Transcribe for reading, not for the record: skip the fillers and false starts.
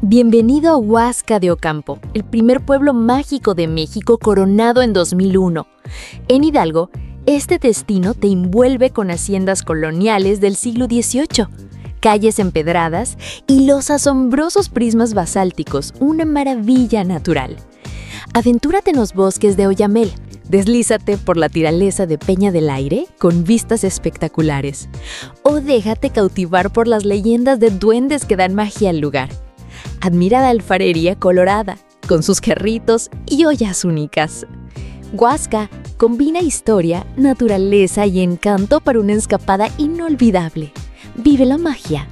Bienvenido a Huasca de Ocampo, el primer pueblo mágico de México coronado en 2001. En Hidalgo, este destino te envuelve con haciendas coloniales del siglo XVIII, calles empedradas y los asombrosos prismas basálticos, una maravilla natural. Aventúrate en los bosques de Oyamel, deslízate por la tiraleza de Peña del Aire con vistas espectaculares, o déjate cautivar por las leyendas de duendes que dan magia al lugar. Admira la alfarería colorada, con sus jarritos y ollas únicas. Huasca combina historia, naturaleza y encanto para una escapada inolvidable. Vive la magia.